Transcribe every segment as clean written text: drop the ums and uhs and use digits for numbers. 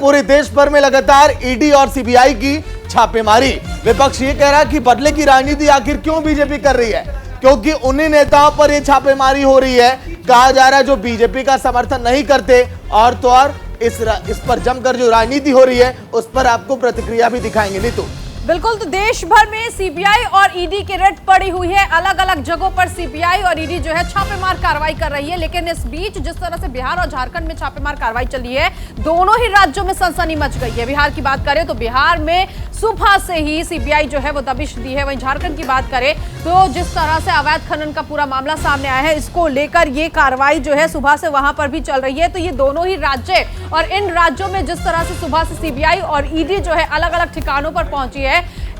पूरे देश भर में लगातार ईडी और सीबीआई की छापेमारी। विपक्ष ये कह रहा है कि बदले की राजनीति आखिर क्यों बीजेपी कर रही है, क्योंकि उन्हीं नेताओं पर यह छापेमारी हो रही है। कहा जा रहा है जो बीजेपी का समर्थन नहीं करते, और तो और इस पर जमकर जो राजनीति हो रही है उस पर आपको प्रतिक्रिया भी दिखाएंगे। नीतू, बिल्कुल, तो देश भर में सीबीआई और ईडी की रेड पड़ी हुई है। अलग अलग जगहों पर सीबीआई और ईडी जो है छापेमार कार्रवाई कर रही है। लेकिन इस बीच जिस तरह से बिहार और झारखंड में छापेमार कार्रवाई चली है, दोनों ही राज्यों में सनसनी मच गई है। बिहार की बात करें तो बिहार में सुबह से ही सीबीआई जो है वो दबिश दी है। वहीं झारखंड की बात करें तो जिस तरह से अवैध खनन का पूरा मामला सामने आया है, इसको लेकर ये कार्रवाई जो है सुबह से वहां पर भी चल रही है। तो ये दोनों ही राज्य, और इन राज्यों में जिस तरह से सुबह से सीबीआई और ईडी जो है अलग अलग ठिकानों पर पहुंची है,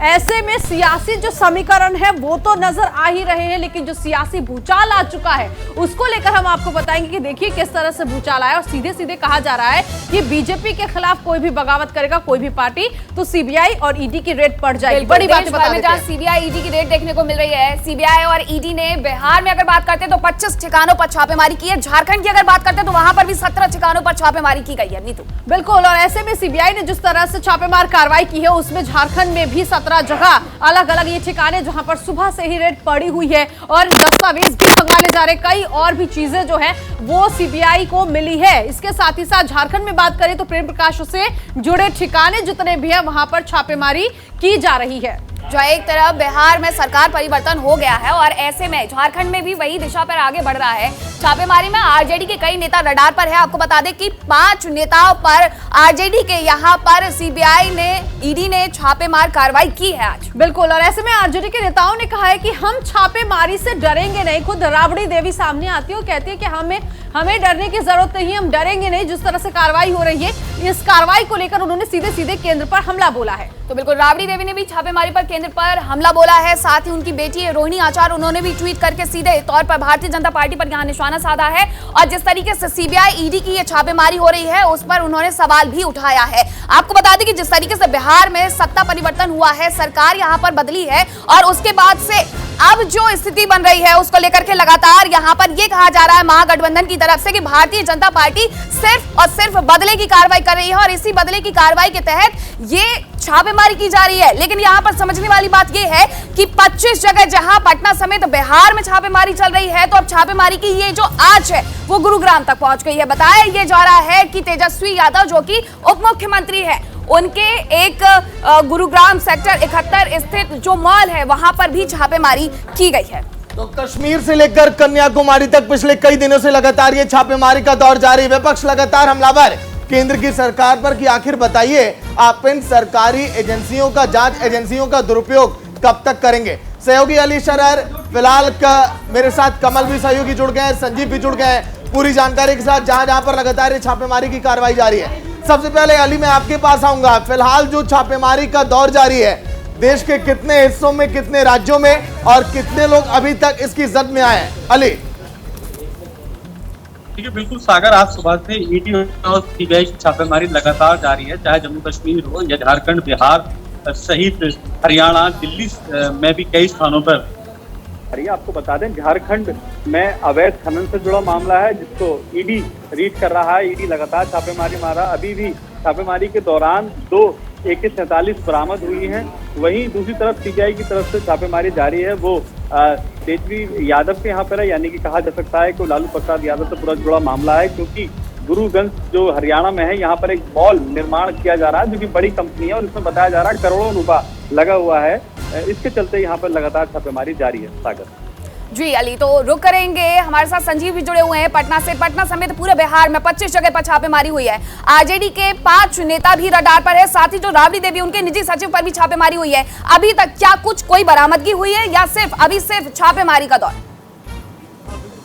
ऐसे में सियासी जो समीकरण है वो तो नजर आ ही रहे हैं, लेकिन जो सियासी भूचाल आ चुका है उसको लेकर हम आपको बताएंगे कि देखिए किस तरह से भूचाल आया। और सीधे सीधे कहा जा रहा है कि बीजेपी के खिलाफ कोई भी बगावत करेगा, कोई भी पार्टी, तो सीबीआई और ईडी की रेड पड़ जाएगी। बड़ी बात जहां सीबीआई ईडी की रेड देखने को मिल रही है। सीबीआई और ईडी ने बिहार में अगर बात करते हैं तो 25 ठिकानों पर छापेमारी की है। झारखंड की अगर बात करते हैं तो वहां पर भी 17 ठिकानों पर छापेमारी की गई है। नीतू, बिल्कुल, और ऐसे में सीबीआई ने जिस तरह से छापेमार कार्रवाई की है उसमें झारखंड में भी 17 जगह अलग अलग ये ठिकाने जहां पर सुबह से ही रेड पड़ी हुई है, और दस्तावेज भी मंगाने जा रहे, कई और भी चीजें जो है वो सीबीआई को मिली है। इसके साथ ही साथ झारखंड में बात करें तो प्रेम प्रकाश से जुड़े ठिकाने जितने भी है वहां पर छापेमारी की जा रही है। जो एक तरफ बिहार में सरकार परिवर्तन हो गया है और ऐसे में झारखंड में भी वही दिशा पर आगे बढ़ रहा है। छापेमारी में आरजेडी के कई नेता रडार पर है। आपको बता दें कि 5 नेताओं पर आरजेडी के यहाँ पर सीबीआई ने, ईडी ने छापेमार कार्रवाई की है आज। बिल्कुल, और ऐसे में आरजेडी के नेताओं ने कहा है कि हम छापेमारी से डरेंगे नहीं। खुद राबड़ी देवी सामने आती है और कहती है कि हमें डरने की जरूरत नहीं, हम डरेंगे नहीं। जिस तरह से कार्रवाई हो रही है, इस कार्रवाई को लेकर उन्होंने सीधे सीधे केंद्र पर हमला बोला है। तो बिल्कुल, राबड़ी देवी ने भी छापेमारी पर केंद्र पर हमला बोला है। साथ ही उनकी बेटी रोहिणी आचार्य, उन्होंने भी ट्वीट करके सीधे तौर पर भारतीय जनता पार्टी पर यहां निशाना साधा है। और जिस तरीके से सीबीआई ईडी की ये छापेमारी हो रही है उस पर उन्होंने सवाल भी उठाया है। आपको बता दें कि जिस तरीके से बिहार में सत्ता परिवर्तन हुआ है, सरकार यहां पर बदली है, और उसके बाद से अब जो स्थिति बन रही है उसको लेकर के लगातार यहां पर यह कहा जा रहा है महागठबंधन की तरफ से कि भारतीय जनता पार्टी सिर्फ और सिर्फ बदले की कार्रवाई कर रही है, और इसी बदले की कार्रवाई के तहत ये छापेमारी की जा रही है। लेकिन यहां पर समझने वाली बात यह है कि 25 जगह जहां पटना समेत बिहार में छापेमारी चल रही है, तो अब छापेमारी की ये जो आंच है वो गुरुग्राम तक पहुंच गई है। बताया ये जा रहा है कि तेजस्वी यादव जो कि उप मुख्यमंत्री है, उनके एक गुरुग्राम सेक्टर 71 स्थित जो मॉल है वहां पर भी छापेमारी की गई है। तो कश्मीर से लेकर कन्याकुमारी तक पिछले कई दिनों से लगातार ये छापेमारी का दौर जारी। विपक्ष लगातार हमलावर केंद्र की सरकार पर कि आखिर बताइए आप इन सरकारी एजेंसियों का, जांच एजेंसियों का दुरुपयोग कब तक करेंगे। सहयोगी अली शरर फिलहाल मेरे साथ कमल भी सहयोगी जुड़ गए हैं, संजीव भी जुड़ गए हैं पूरी जानकारी के साथ, जहां पर लगातार ये छापेमारी की कार्रवाई जारी है। सबसे पहले अली, मैं आपके पास आऊंगा। फिलहाल जो छापेमारी का दौर जारी है, देश के कितने हिस्सों में, कितने राज्यों में, और कितने लोग अभी तक इसकी जद में आए हैं? अली। देखिए, बिल्कुल सागर, आज सुबह से ईडी और सीबीआई की छापेमारी लगातार जारी है, चाहे जम्मू कश्मीर हो या झारखंड, बिहार सहित हरियाणा, दिल्ली में भी कई स्थानों पर। आपको बता दें झारखंड में अवैध खनन से जुड़ा मामला है जिसको ईडी रीड कर रहा है। ईडी लगातार छापेमारी मारा। अभी भी छापेमारी के दौरान 2 AK-47 बरामद हुई हैं। वहीं दूसरी तरफ सीबीआई की तरफ से छापेमारी जारी है, वो तेजस्वी यादव के यहाँ पर है, यानी कि कहा जा सकता है कि लालू प्रसाद यादव से पूरा जुड़ा मामला है, क्योंकि गुरुगंज जो हरियाणा में है यहाँ पर एक मॉल निर्माण किया जा रहा है जो कि बड़ी कंपनी है, और इसमें बताया जा रहा है करोड़ों रुपया लगा हुआ है। इसके चलते यहाँ पर लगातार छापेमारी जारी है। सागर जी अली, तो रुक करेंगे, हमारे साथ संजीव भी जुड़े हुए हैं पटना से। पटना समेत पूरे बिहार में 25 जगह पर छापेमारी हुई है। आरजेडी के 5 नेता भी रडार पर है, साथ ही जो राबड़ी देवी उनके निजी सचिव पर भी छापेमारी हुई है। अभी तक क्या कुछ कोई बरामदगी हुई है या सिर्फ छापेमारी का दौर?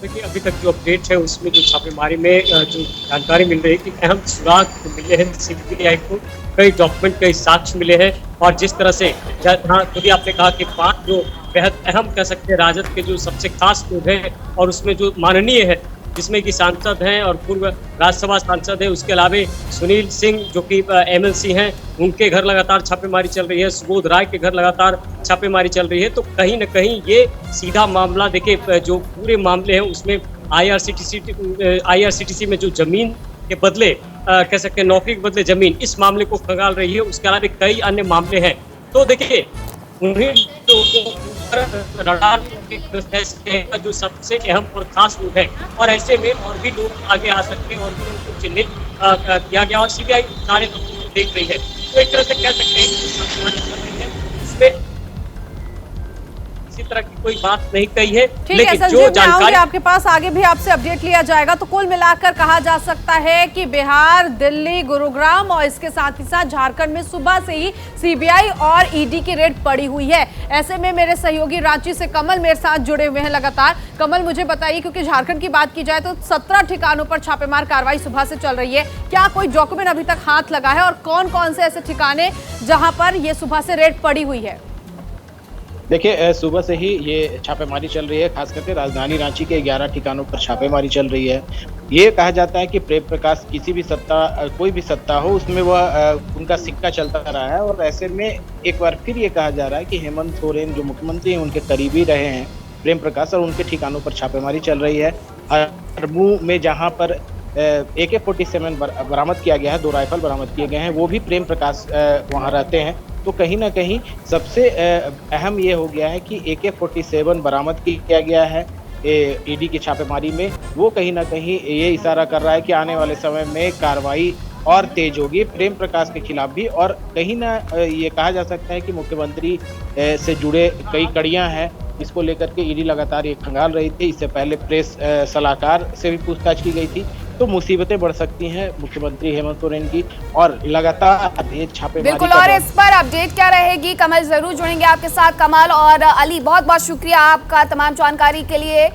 देखिए, अभी तक जो अपडेट है उसमें जो छापेमारी में जो जानकारी मिल रही है कि अहम सुराग मिले हैं सीबीआई को, कई डॉक्यूमेंट, कई साक्ष्य मिले हैं। और जिस तरह से हाँ, खुद ही आपने कहा कि 5 जो बेहद अहम कह सकते हैं राजद के जो सबसे खास लोग हैं, और उसमें जो माननीय है, जिसमें कि सांसद हैं और पूर्व राज्यसभा सांसद हैं, उसके अलावा सुनील सिंह जो कि MLC हैं, उनके घर लगातार छापेमारी चल रही है। सुबोध राय के घर लगातार छापेमारी चल रही है। तो कहीं ना कहीं ये सीधा मामला, देखिए जो पूरे मामले हैं उसमें IRCTC में जो जमीन के बदले कह सकते हैं नौकरी के बदले जमीन, इस मामले को खंगाल रही है। उसके अलावा कई अन्य मामले हैं। तो देखिए उन्हें रडार का जो सबसे अहम और खास रूप है, और ऐसे में और भी लोग आगे आ सकते हैं और भी लोगों को चिन्हित किया गया और सीबीआई सारे तथ्यों को देख रही है। तो एक तरह से कह सकते हैं इसमें किसी तरह की कोई बात नहीं कही है, ठीक है लेकिन संजीव, जो मैं आऊंगी जानकारी आपके पास, आगे भी आपसे अपडेट लिया जाएगा। तो कुल मिलाकर कहा जा सकता है कि बिहार, दिल्ली, गुरुग्राम और इसके साथ ही साथ झारखंड में सुबह से ही सीबीआई और ईडी की रेड पड़ी हुई है। ऐसे में मेरे सहयोगी रांची से कमल मेरे साथ जुड़े हुए हैं लगातार। कमल, मुझे बताइए, क्योंकि झारखंड की बात की जाए तो 17 ठिकानों पर छापेमार कार्रवाई सुबह से चल रही है। क्या कोई डॉक्यूमेंट अभी तक हाथ लगा है और कौन कौन से ऐसे ठिकाने जहां पर ये सुबह से रेड पड़ी हुई है? देखिए, सुबह से ही ये छापेमारी चल रही है। खास करके राजधानी रांची के 11 ठिकानों पर छापेमारी चल रही है। ये कहा जाता है कि प्रेम प्रकाश किसी भी कोई भी सत्ता हो उसमें वह उनका सिक्का चलता रहा है, और ऐसे में एक बार फिर ये कहा जा रहा है कि हेमंत सोरेन जो मुख्यमंत्री हैं उनके करीबी रहे हैं प्रेम प्रकाश, और उनके ठिकानों पर छापेमारी चल रही है। हरमू में जहाँ पर AK-47 बरामद किया गया है, 2 राइफल बरामद किए गए हैं, वो भी प्रेम प्रकाश वहाँ रहते हैं। तो कहीं ना कहीं सबसे अहम ये हो गया है कि AK-47 बरामद किया गया है ईडी की छापेमारी में। वो कहीं ना कहीं ये इशारा कर रहा है कि आने वाले समय में कार्रवाई और तेज होगी प्रेम प्रकाश के खिलाफ भी। और कहीं ना ये कहा जा सकता है कि मुख्यमंत्री से जुड़े कई कड़ियां हैं, इसको लेकर के ईडी लगातार ये खंगाल रही थी। इससे पहले प्रेस सलाहकार से भी पूछताछ की गई थी। तो मुसीबतें बढ़ सकती हैं मुख्यमंत्री हेमंत सोरेन की, और लगातार ये छापेमारी। बिल्कुल, और इस पर अपडेट क्या रहेगी, कमल जरूर जुड़ेंगे आपके साथ। कमल और अली, बहुत बहुत शुक्रिया आपका तमाम जानकारी के लिए।